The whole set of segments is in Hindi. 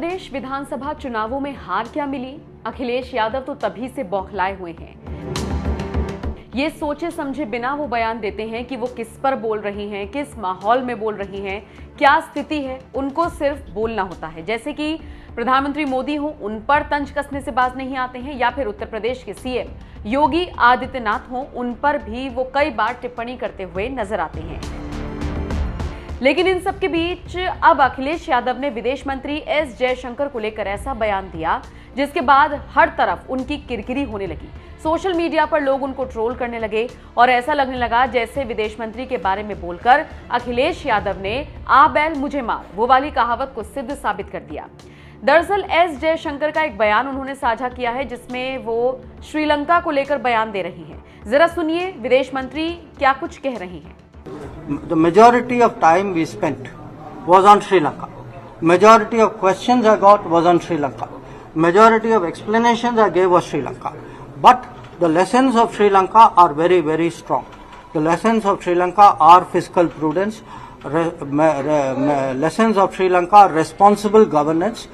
प्रदेश विधानसभा चुनावों में हार क्या मिली? अखिलेश यादव तो तभी से बौखलाए हुए हैं। ये सोचे समझे बिना वो बयान देते हैं कि वो किस पर बोल रही हैं, किस माहौल में बोल रही हैं, क्या स्थिति है। उनको सिर्फ बोलना होता है, जैसे कि प्रधानमंत्री मोदी हो, उन पर तंज कसने से बाज नहीं आते हैं, या फिर उत्तर प्रदेश के सीएम योगी आदित्यनाथ हो, उन पर भी वो कई बार टिप्पणी करते हुए नजर आते हैं। लेकिन इन सब के बीच अब अखिलेश यादव ने विदेश मंत्री एस जयशंकर को लेकर ऐसा बयान दिया जिसके बाद हर तरफ उनकी किरकिरी होने लगी। सोशल मीडिया पर लोग उनको ट्रोल करने लगे और ऐसा लगने लगा जैसे विदेश मंत्री के बारे में बोलकर अखिलेश यादव ने आ बैल मुझे मार वो वाली कहावत को सिद्ध साबित कर दिया। दरअसल एस जयशंकर का एक बयान उन्होंने साझा किया है जिसमें वो श्रीलंका को लेकर बयान दे रही हैं। जरा सुनिए विदेश मंत्री क्या कुछ कह रही हैं। The majority of time we spent was on Sri Lanka. Majority of questions I got was on Sri Lanka. Majority of explanations I gave was Sri Lanka. But the lessons of Sri Lanka are very, very strong. The lessons of Sri Lanka are fiscal prudence. Lessons of Sri Lanka are responsible governance.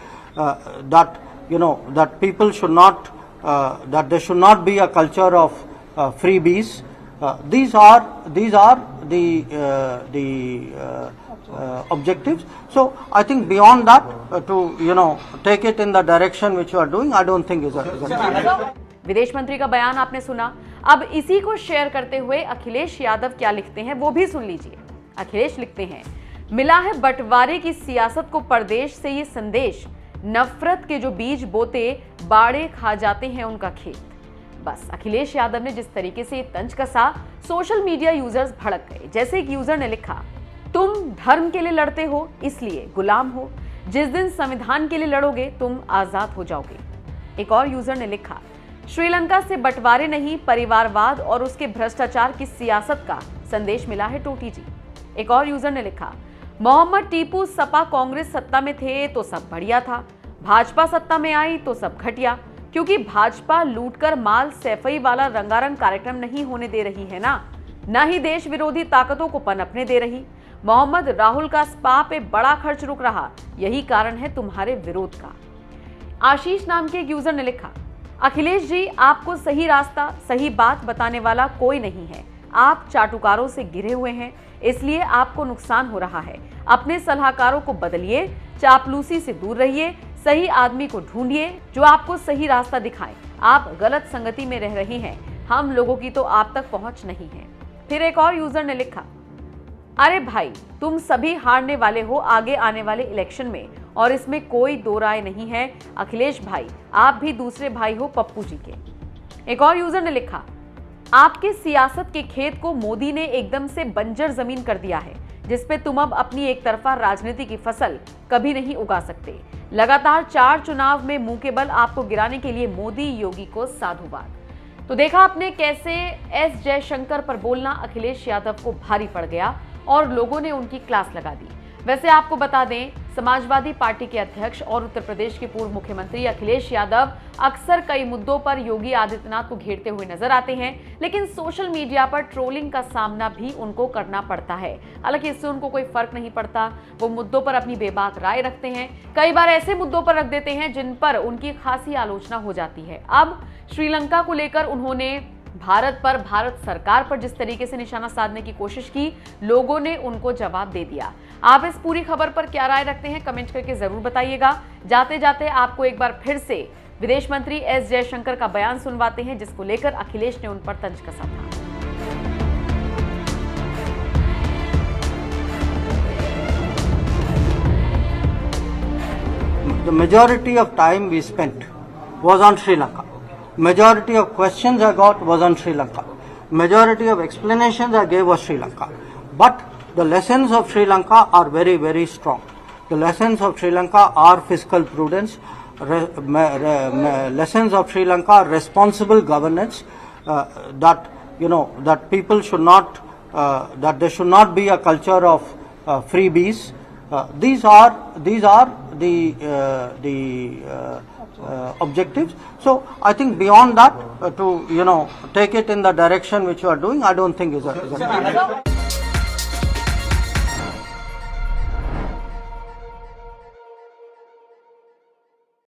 That people should not, that there should not be a culture of freebies. These are the objectives. So I think beyond that, to take it in the direction which you are doing, I don't think is a विदेश मंत्री का बयान आपने सुना। अब इसी को शेयर करते हुए अखिलेश यादव क्या लिखते हैं वो भी सुन लीजिए। अखिलेश लिखते हैं, मिला है बंटवारे की सियासत को परदेश से ये संदेश, नफरत के जो बीज बोते बाड़े खा जाते हैं उनका खेत। बस अखिलेश यादव ने जिस तरीके से तंज कसा, सोशल मीडिया यूजर्स भड़क गए। जैसे एक यूजर ने लिखा, तुम धर्म के लिए लड़ते हो इसलिए गुलाम हो, जिस दिन संविधान के लिए लड़ोगे तुम आजाद हो जाओगे। एक और यूजर ने लिखा, श्रीलंका से बंटवारे नहीं परिवारवाद और उसके भ्रष्टाचार की सियासत का संदेश मिला है टोटी जी। एक और यूजर ने लिखा, मोहम्मद टीपू सपा कांग्रेस सत्ता में थे तो सब बढ़िया था, भाजपा सत्ता में आई तो सब घटिया, क्योंकि भाजपा लूटकर माल सैफई वाला रंगारंग कार्यक्रम नहीं होने दे रही है ना ही देश विरोधी ताकतों को पनपने दे रही। मोहम्मद राहुल का स्पा पे बड़ा खर्च रुक रहा, यही कारण है तुम्हारे विरोध का। आशीष नाम के एक यूजर ने लिखा, अखिलेश जी आपको सही रास्ता सही बात बताने वाला कोई नहीं है, आप चाटुकारों से घिरे हुए हैं इसलिए आपको नुकसान हो रहा है। अपने सलाहकारों को बदलिए, चापलूसी से दूर रहिए, सही आदमी को ढूंढिए जो आपको सही रास्ता दिखाए। आप गलत संगति में रह रही हैं, हम लोगों की तो आप तक पहुंच नहीं है। फिर एक और यूजर ने लिखा, अरे भाई तुम सभी हारने वाले हो आगे आने वाले इलेक्शन में और इसमें कोई दो राय नहीं है। अखिलेश भाई आप भी दूसरे भाई हो पप्पू जी के। एक और यूजर ने लिखा, आपके सियासत के खेत को मोदी ने एकदम से बंजर जमीन कर दिया है जिसपे तुम अब अपनी एक तरफा राजनीति की फसल कभी नहीं उगा सकते। लगातार 4 चुनाव में मुंह के बल आपको गिराने के लिए मोदी योगी को साधुवाद। तो देखा आपने कैसे एस जयशंकर पर बोलना अखिलेश यादव को भारी पड़ गया और लोगों ने उनकी क्लास लगा दी। वैसे आपको बता दें, समाजवादी पार्टी के अध्यक्ष और उत्तर प्रदेश के पूर्व मुख्यमंत्री अखिलेश यादव अक्सर कई मुद्दों पर योगी आदित्यनाथ को घेरते हुए नजर आते हैं, लेकिन सोशल मीडिया पर ट्रोलिंग का सामना भी उनको करना पड़ता है। हालांकि इससे उनको कोई फर्क नहीं पड़ता, वो मुद्दों पर अपनी बेबाक राय रखते हैं, कई बार ऐसे मुद्दों पर रख देते हैं जिन पर उनकी खासी आलोचना हो जाती है। अब श्रीलंका को लेकर उन्होंने भारत पर, भारत सरकार पर जिस तरीके से निशाना साधने की कोशिश की, लोगों ने उनको जवाब दे दिया। आप इस पूरी खबर पर क्या राय रखते हैं कमेंट करके जरूर बताइएगा। जाते जाते आपको एक बार फिर से विदेश मंत्री एस जयशंकर का बयान सुनवाते हैं जिसको लेकर अखिलेश ने उन पर तंज कसा था। The majority of time we spent was on Sri Lanka. Majority of questions I got was on Sri Lanka. Majority of explanations I gave was Sri Lanka. But the lessons of Sri Lanka are very, very strong. The lessons of Sri Lanka are fiscal prudence. Lessons of Sri Lanka are responsible governance. That people should not, that there should not be a culture of freebies. These are the objectives. So I think beyond that, to take it in the direction which you are doing, I don't think is a